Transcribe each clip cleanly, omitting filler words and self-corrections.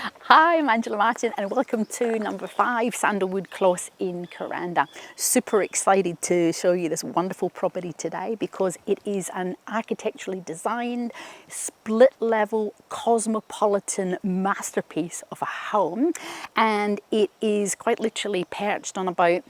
Hi, I'm Angela Martin and welcome to number 5 Sandalwood Close in Kuranda. Super excited to show you this wonderful property today because it is an architecturally designed, split level, cosmopolitan masterpiece of a home, and it is quite literally perched on about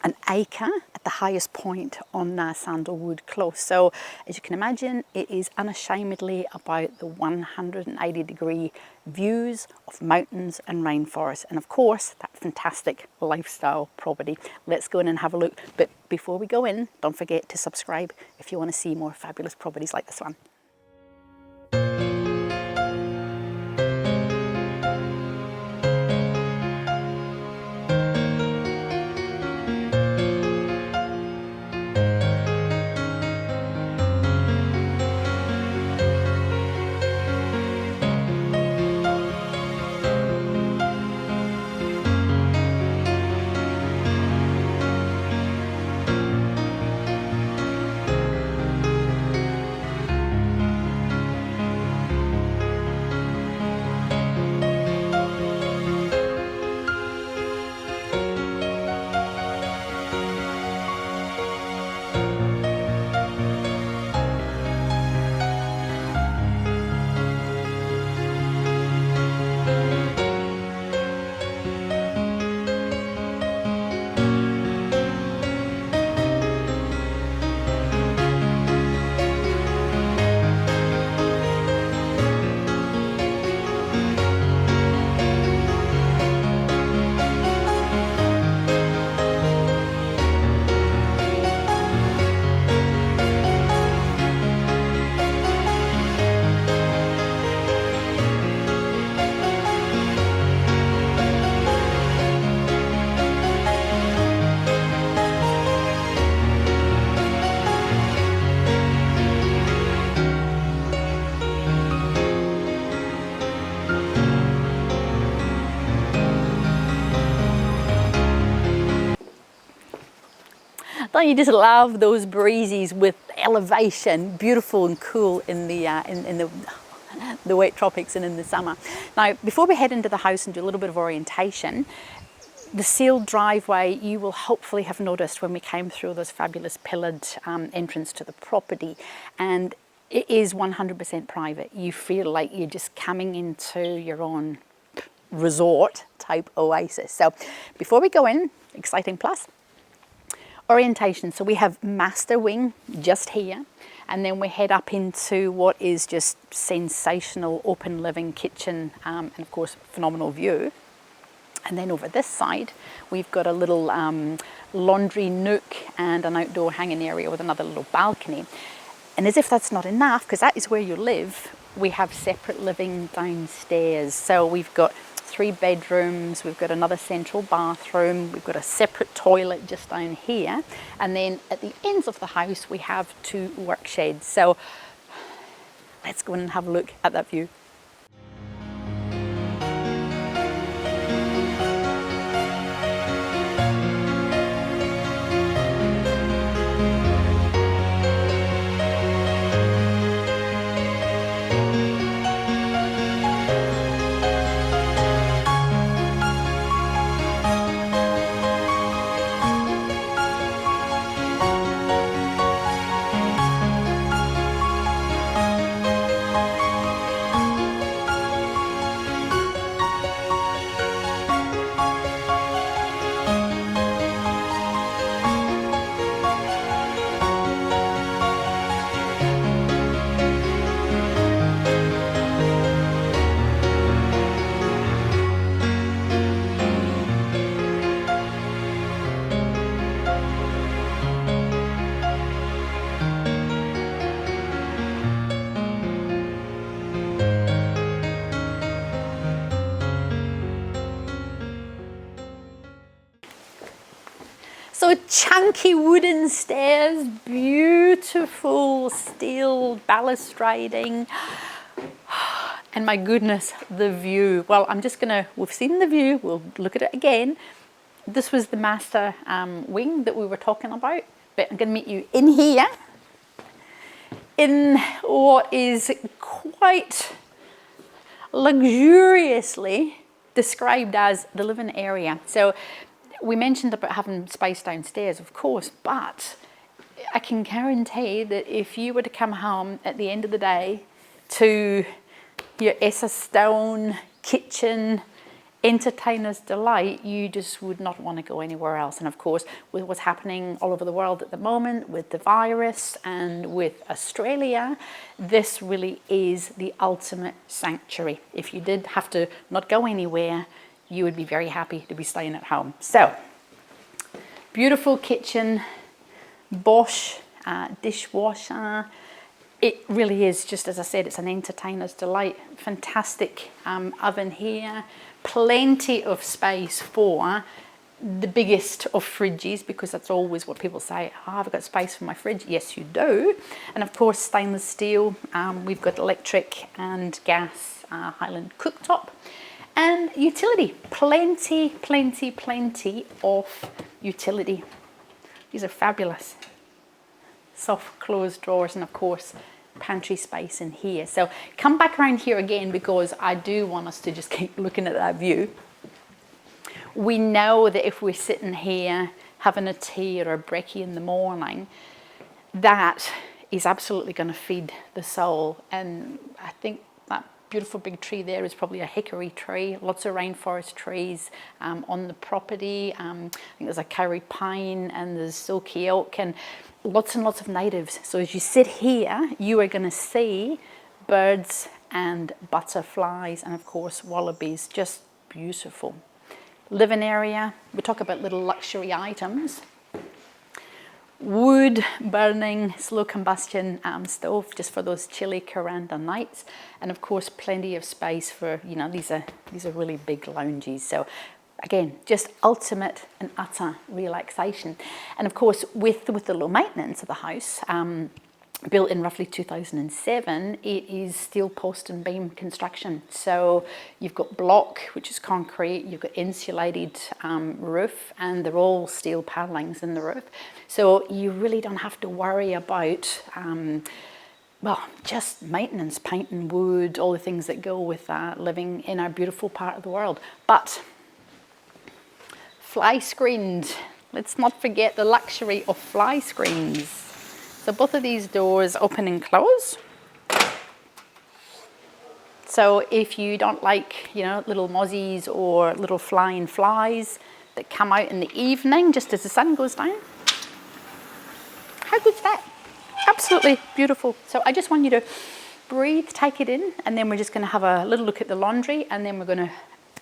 an acre at the highest point on Sandalwood Close. So as you can imagine, it is unashamedly about the 180-degree views of mountains and rainforests, and of course that fantastic lifestyle property. Let's go in and have a look, but before we go in, don't forget to subscribe if you want to see more fabulous properties like this one. Don't you just love those breezes with elevation, beautiful and cool in the wet tropics and in the summer. Now, before we head into the house and do a little bit of orientation, the sealed driveway you will hopefully have noticed when we came through this fabulous pillared entrance to the property, and it is 100% private. You feel like you're just coming into your own resort type oasis. So before we go in, exciting plus, orientation. So we have master wing just here, and then we head up into what is just sensational open living kitchen, and of course phenomenal view. And then over this side we've got a little laundry nook and an outdoor hanging area with another little balcony. And as if that's not enough, because that is where you live, we have separate living downstairs. So we've got 3 bedrooms, we've got another central bathroom, we've got a separate toilet just down here, and then at the ends of the house we have 2 work sheds. So let's go in and have a look at that view. So chunky wooden stairs, beautiful steel balustrading, and my goodness, the view. Well, I'm just gonna, we've seen the view, we'll look at it again. This was the master wing that we were talking about, but I'm gonna meet you in here, in what is quite luxuriously described as the living area. So we mentioned about having space downstairs, of course, but I can guarantee that if you were to come home at the end of the day to your Essa Stone kitchen, entertainer's delight, you just would not want to go anywhere else. And of course, with what's happening all over the world at the moment, with the virus and with Australia, this really is the ultimate sanctuary. If you did have to not go anywhere, you would be very happy to be staying at home. So, beautiful kitchen, Bosch dishwasher. It really is, just as I said, it's an entertainer's delight. Fantastic oven here. Plenty of space for the biggest of fridges, because that's always what people say, oh, I've got space for my fridge. Yes, you do. And of course, stainless steel. We've got electric and gas Highland cooktop. And utility. Plenty of utility. These are fabulous. Soft closed drawers, and of course pantry space in here. So come back around here again, because I do want us to just keep looking at that view. We know that if we're sitting here having a tea or a brekkie in the morning, that is absolutely going to feed the soul. And I think that beautiful big tree there is probably a hickory tree. Lots of rainforest trees on the property. I think there's a Kauri pine and there's silky oak and lots of natives. So as you sit here, you are going to see birds and butterflies and of course wallabies. Just beautiful. Living area, we talk about little luxury items. Wood burning, slow combustion stove, just for those chilly Kuranda nights. And of course, plenty of space for, you know, these are really big lounges. So again, just ultimate and utter relaxation. And of course, with the low maintenance of the house, built in roughly 2007, it is steel post and beam construction. So you've got block, which is concrete, you've got insulated roof, and they're all steel panellings in the roof. So you really don't have to worry about, well, just maintenance, painting wood, all the things that go with living in our beautiful part of the world. But fly screened, let's not forget the luxury of fly screens. So both of these doors open and close. So if you don't like, you know, little mozzies or little flying flies that come out in the evening just as the sun goes down, how good's that? Absolutely beautiful. So I just want you to breathe, take it in, and then we're just going to have a little look at the laundry, and then we're going to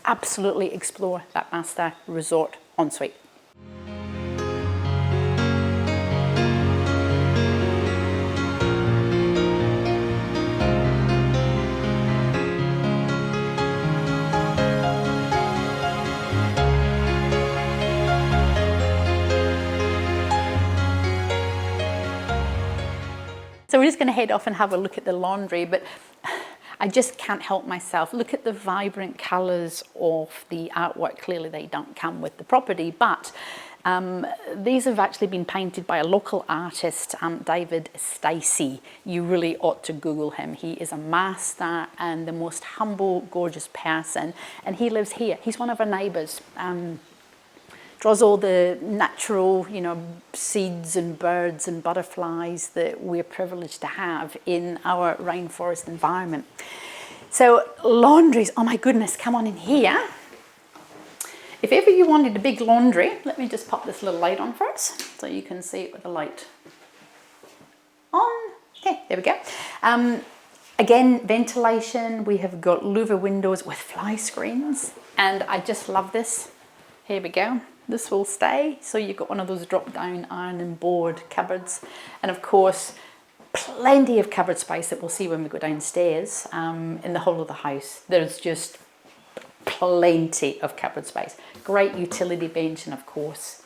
absolutely explore that master resort ensuite. So we're just going to head off and have a look at the laundry, but I just can't help myself. Look at the vibrant colours of the artwork. Clearly they don't come with the property, but these have actually been painted by a local artist, David Stacey. You really ought to Google him. He is a master and the most humble, gorgeous person, and he lives here. He's one of our neighbours. Draws all the natural, you know, seeds and birds and butterflies that we're privileged to have in our rainforest environment. So laundries, oh my goodness, come on in here. If ever you wanted a big laundry, let me just pop this little light on first so you can see it with the light on. Okay, there we go. Again, ventilation, we have got louver windows with fly screens, and I just love this. Here we go. This will stay, so you've got one of those drop-down iron and board cupboards, and of course plenty of cupboard space that we'll see when we go downstairs in the whole of the house. There's just plenty of cupboard space. Great utility bench, and of course,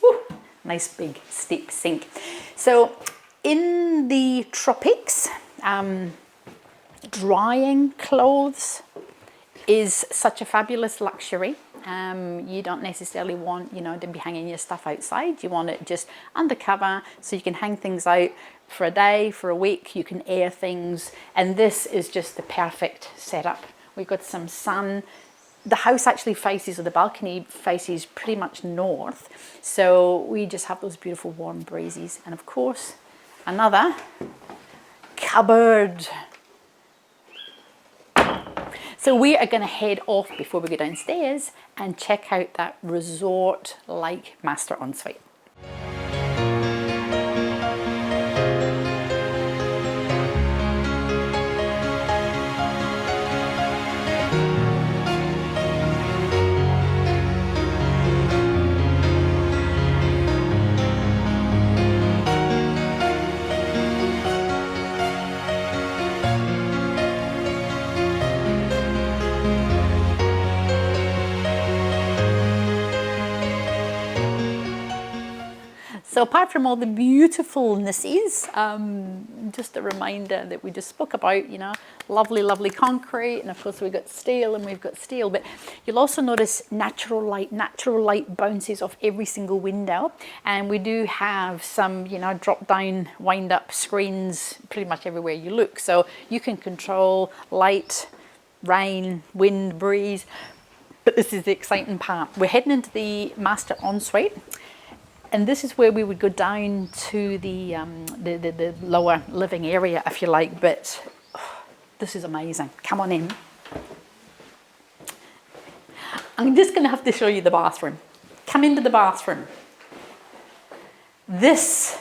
whoo, nice big steep sink. So in the tropics, drying clothes is such a fabulous luxury. You don't necessarily want, you know, to be hanging your stuff outside. You want it just undercover so you can hang things out for a day, for a week. You can air things, and this is just the perfect setup. We've got some sun. The house actually faces, or the balcony faces, pretty much north, so we just have those beautiful warm breezes. And of course, another cupboard. So we are going to head off before we go downstairs and check out that resort-like master ensuite. So apart from all the beautifulnesses, just a reminder that we just spoke about, you know, lovely, lovely concrete, and of course we've got steel and we've got steel, but you'll also notice natural light bounces off every single window, and we do have some, you know, drop down, wind up screens pretty much everywhere you look, so you can control light, rain, wind, breeze. But this is the exciting part. We're heading into the master ensuite. And this is where we would go down to the lower living area, if you like, but this is amazing. Come on in. I'm just going to have to show you the bathroom. Come into the bathroom. This,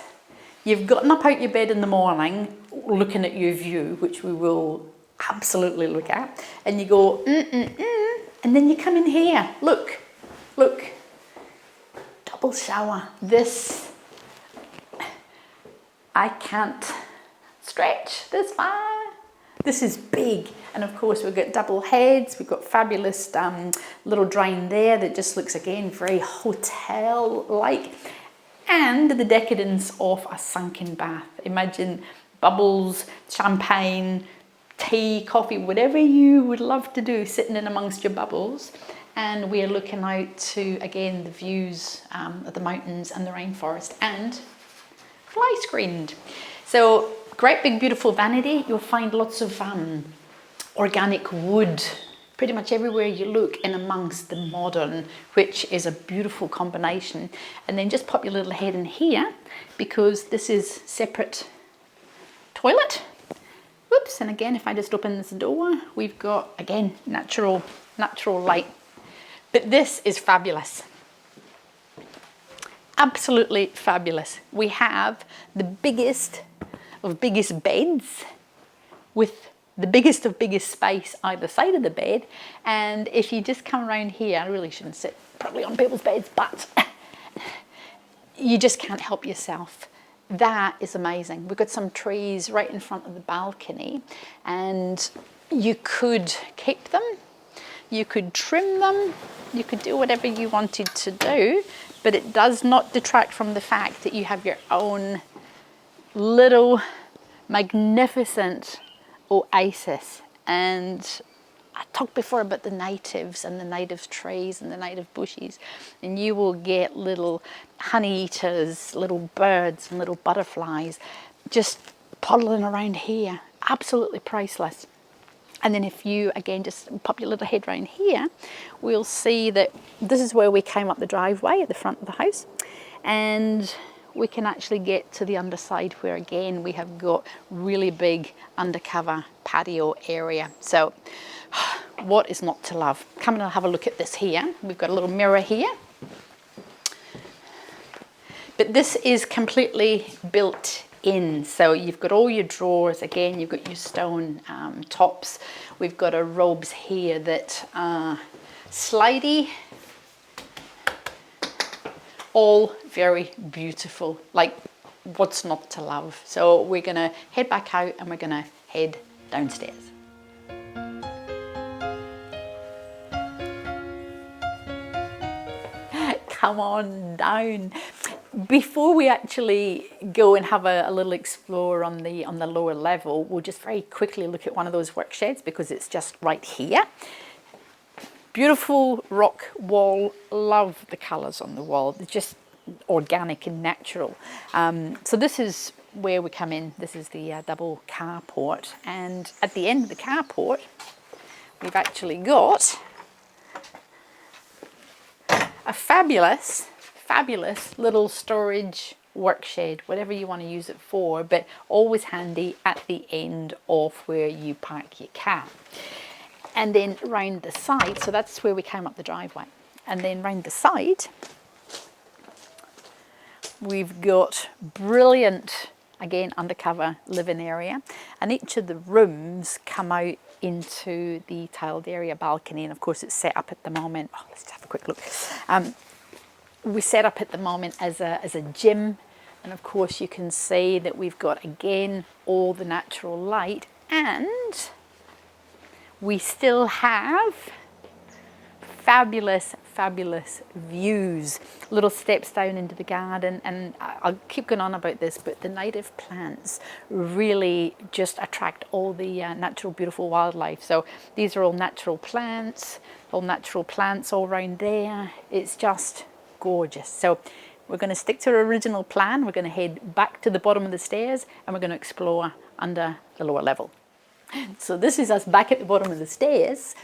you've gotten up out your bed in the morning, looking at your view, which we will absolutely look at, and you go, and then you come in here. Look. Double shower. This, I can't stretch this far. This is big, and of course we've got double heads. We've got fabulous little drain there that just looks again very hotel-like, and the decadence of a sunken bath. Imagine bubbles, champagne, tea, coffee, whatever you would love to do, sitting in amongst your bubbles. And we're looking out to, again, the views of the mountains and the rainforest, and fly screened. So great big beautiful vanity. You'll find lots of organic wood pretty much everywhere you look in amongst the modern, which is a beautiful combination. And then just pop your little head in here, because this is separate toilet. Whoops, and again, if I just open this door, we've got, again, natural light. But this is fabulous. Absolutely fabulous. We have the biggest of biggest beds with the biggest of biggest space either side of the bed. And if you just come around here, I really shouldn't sit probably on people's beds, but you just can't help yourself. That is amazing. We've got some trees right in front of the balcony, and you could keep them. You could trim them, you could do whatever you wanted to do, but it does not detract from the fact that you have your own little magnificent oasis. And I talked before about the natives and the native trees and the native bushes, and you will get little honey eaters, little birds and little butterflies just puddling around here. Absolutely priceless. And then if you, again, just pop your little head round here, we'll see that this is where we came up the driveway at the front of the house. And we can actually get to the underside where, again, we have got really big undercover patio area. So what is not to love? Come and have a look at this here. We've got a little mirror here. But this is completely built in. So you've got all your drawers, again, you've got your stone tops. We've got our robes here that are slidey, all very beautiful. Like, what's not to love? So we're gonna head back out and we're gonna head downstairs. Come on down. Before we actually go and have a little explore on the lower level, we'll just very quickly look at one of those work sheds because it's just right here. Beautiful rock wall. Love the colours on the wall. They're just organic and natural. So this is where we come in. This is the double carport, and at the end of the carport we've actually got a fabulous little storage work shed, whatever you want to use it for, but always handy at the end of where you park your car. And then round the side, so that's where we came up the driveway, and then round the side we've got brilliant, again, undercover living area, and each of the rooms come out into the tiled area balcony, and of course it's set up at the moment. Oh, let's just have a quick look. We set up at the moment as a gym, and of course you can see that we've got, again, all the natural light, and we still have fabulous views. Little steps down into the garden, and I'll keep going on about this, but the native plants really just attract all the natural, beautiful wildlife. So these are all natural plants all around there. It's just gorgeous. So we're going to stick to our original plan. We're going to head back to the bottom of the stairs, and we're going to explore under the lower level. So this is us back at the bottom of the stairs.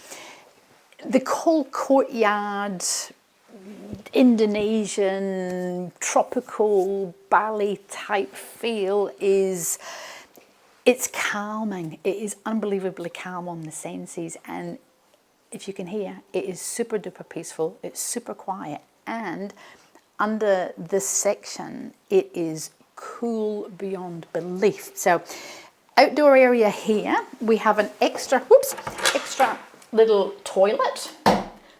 The whole courtyard, Indonesian, tropical, Bali type feel it's calming. It is unbelievably calm on the senses, and if you can hear, it is super duper peaceful. It's super quiet, and under this section it is cool beyond belief. So outdoor area here, we have an extra little toilet.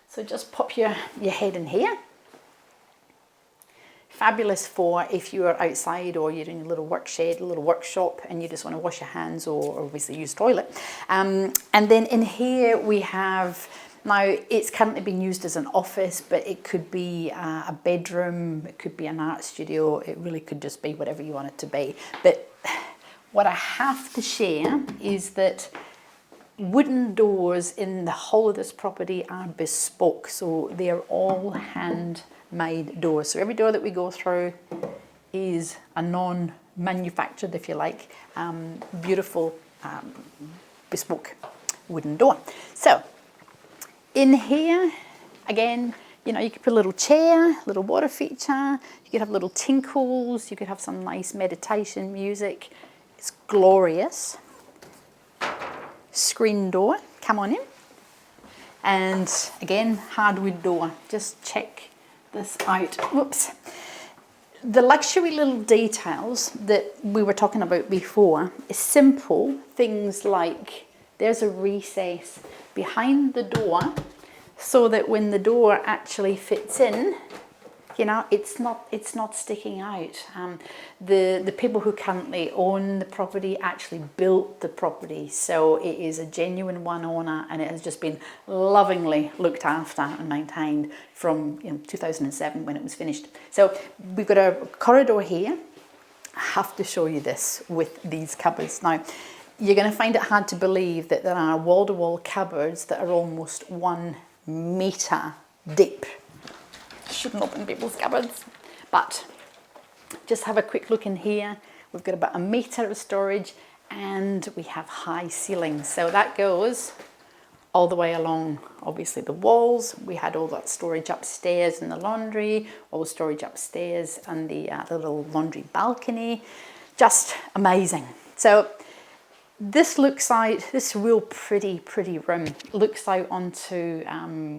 So just pop your head in here. Fabulous for if you're outside or you're in a little work shed, a little workshop, and you just want to wash your hands or obviously use toilet. And then in here we have, now it's currently being used as an office, but it could be a bedroom, it could be an art studio, it really could just be whatever you want it to be. But what I have to share is that wooden doors in the whole of this property are bespoke, so they are all handmade doors. So every door that we go through is a non-manufactured, if you like, beautiful bespoke wooden door. So in here, again, you know, you could put a little chair, little water feature, you could have little tinkles, you could have some nice meditation music. It's glorious. Screen door, come on in. And again, hardwood door. Just check this out. Whoops. The luxury little details that we were talking about before is simple things like there's a recess behind the door so that when the door actually fits in, you know, it's not sticking out. The people who currently own the property actually built the property, so it is a genuine one owner, and it has just been lovingly looked after and maintained from 2007 when it was finished. So we've got a corridor here. I have to show you this with these cupboards. Now, you're going to find it hard to believe that there are wall-to-wall cupboards that are almost 1 metre deep. Shouldn't open people's cupboards, but just have a quick look in here. We've got about 1 metre of storage, and we have high ceilings, so that goes all the way along obviously the walls. We had all that storage upstairs in the laundry, all the storage upstairs and the little laundry balcony. Just amazing. So this looks out, this real pretty room looks out onto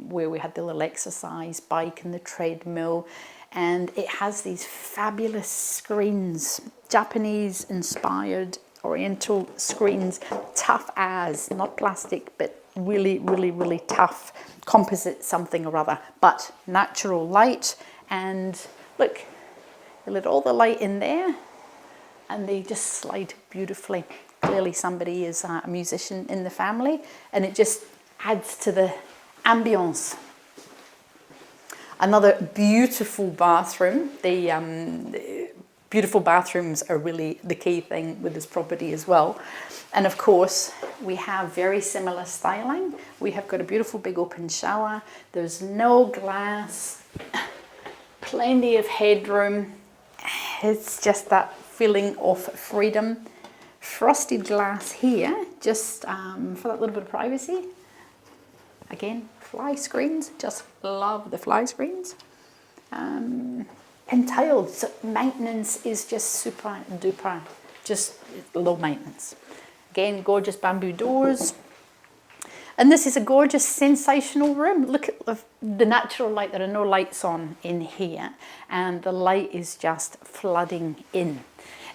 where we had the little exercise bike and the treadmill, and it has these fabulous screens, Japanese inspired oriental screens, tough as, not plastic, but really tough composite something or other, but natural light. And look, they let all the light in there and they just slide beautifully. Clearly somebody is a musician in the family, and it just adds to the ambience. Another beautiful bathroom, the beautiful bathrooms are really the key thing with this property as well. And of course, we have very similar styling. We have got a beautiful big open shower. There's no glass, plenty of headroom. It's just that feeling of freedom. Frosted glass here, just for that little bit of privacy. Again, fly screens, just love the fly screens. And tiled, so maintenance is just super duper, just low maintenance. Again, gorgeous bamboo doors. And this is a gorgeous, sensational room. Look at the natural light. There are no lights on in here, and the light is just flooding in.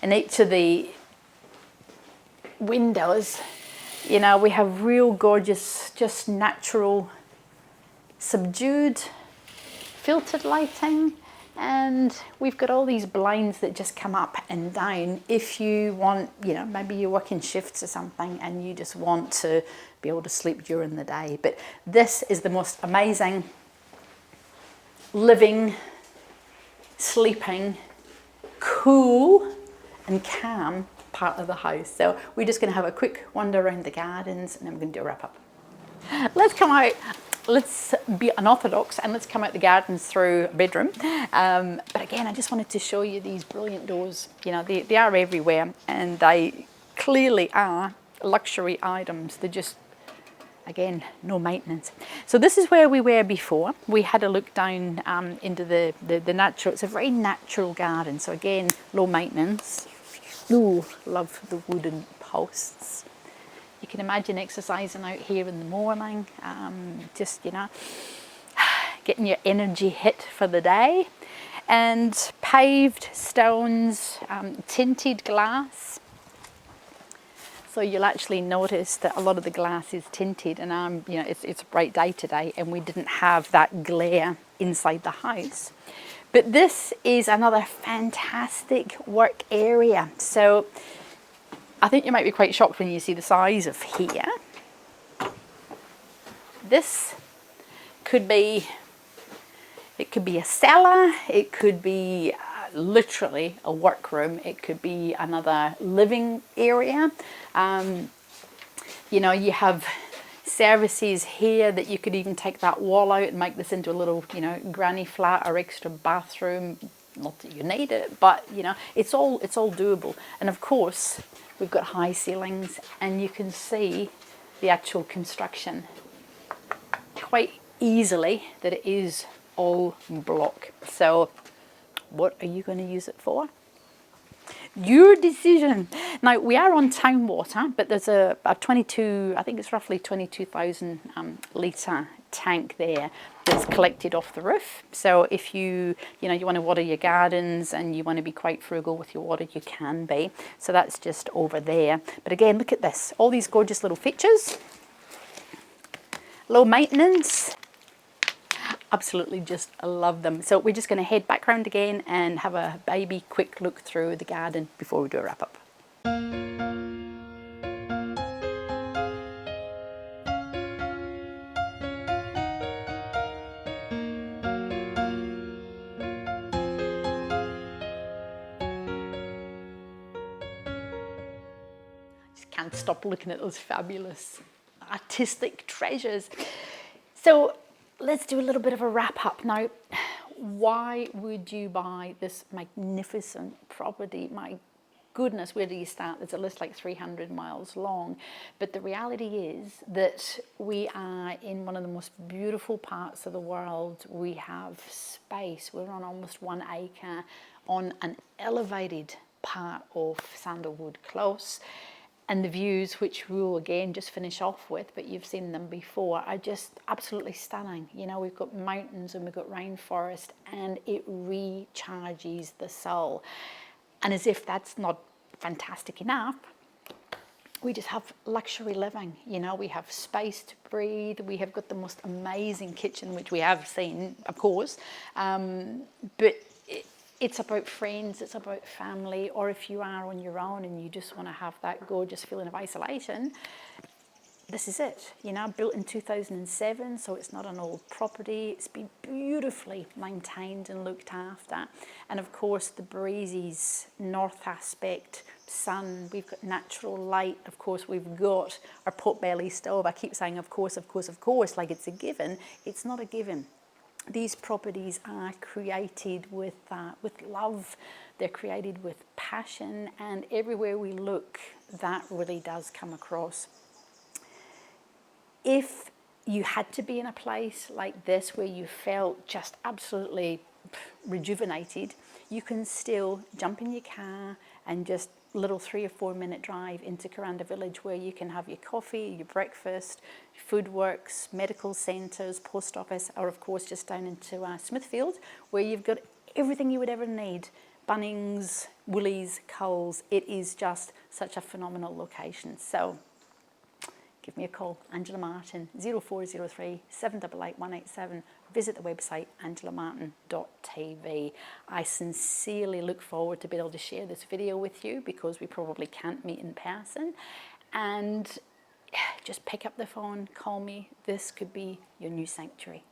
And each of the windows, you know, we have real gorgeous, just natural, subdued, filtered lighting. And we've got all these blinds that just come up and down if you want, you know, maybe you're working shifts or something and you just want to be able to sleep during the day. But this is the most amazing living, sleeping, cool and calm part of the house. So we're just going to have a quick wander around the gardens and then we're going to do a wrap up. Let's come out. Let's be unorthodox and let's come out the gardens through a bedroom. But again, I just wanted to show you these brilliant doors. You know, they are everywhere and they clearly are luxury items. They're just, again, no maintenance. So this is where we were before. We had a look down into the natural, it's a very natural garden. So again, low maintenance. Ooh, love the wooden posts. You can imagine exercising out here in the morning, just, you know, getting your energy hit for the day. And paved stones, tinted glass. So you'll actually notice that a lot of the glass is tinted, and you know, it's a bright day today and we didn't have that glare inside the house. But this is another fantastic work area. So I think you might be quite shocked when you see the size of here. This could be, it could be a cellar, it could be literally a workroom, it could be another living area. You know, you have services here that you could even take that wall out and make this into a little, you know, granny flat or extra bathroom. Not that you need it, but you know, it's all doable. And of course, we've got high ceilings and you can see the actual construction quite easily that it is all block. So what are you going to use it for? Your decision. Now we are on town water, but there's a 22, I think it's roughly 22,000 litre tank there that's collected off the roof. So if you know you want to water your gardens and you want to be quite frugal with your water, you can be. So that's just over there. But again, look at this, all these gorgeous little features, low maintenance. Absolutely just love them. So we're just going to head back round again and have a baby quick look through the garden before we do a wrap up. Just can't stop looking at those fabulous artistic treasures. So let's do a little bit of a wrap up now. Why would you buy this magnificent property? My goodness, where do you start? There's a list like 300 miles long. But the reality is that we are in one of the most beautiful parts of the world. We have space. We're on almost 1 acre on an elevated part of Sandalwood Close. And the views, which we'll again just finish off with, but you've seen them before, are just absolutely stunning. You know, we've got mountains and we've got rainforest, and it recharges the soul. And as if that's not fantastic enough, we just have luxury living. You know, we have space to breathe. We have got the most amazing kitchen, which we have seen, of course, but it's about friends, it's about family, or if you are on your own and you just want to have that gorgeous feeling of isolation, this is it, you know, built in 2007, so it's not an old property. It's been beautifully maintained and looked after. And of course, the breezy's north aspect, sun, we've got natural light. Of course, we've got our potbelly stove. I keep saying, of course, like it's a given. It's not a given. These properties are created with love. They're created with passion, and everywhere we look, that really does come across. If you had to be in a place like this where you felt just absolutely rejuvenated, you can still jump in your car and just little 3 or 4 minute drive into Kuranda Village, where you can have your coffee, your breakfast, food works, medical centres, post office, or of course just down into Smithfield, where you've got everything you would ever need. Bunnings, Woolies, Coles. It is just such a phenomenal location. So give me a call, Angela Martin, 0403 788 187. Visit the website, angelamartin.tv. I sincerely look forward to being able to share this video with you, because we probably can't meet in person. And just pick up the phone, call me. This could be your new sanctuary.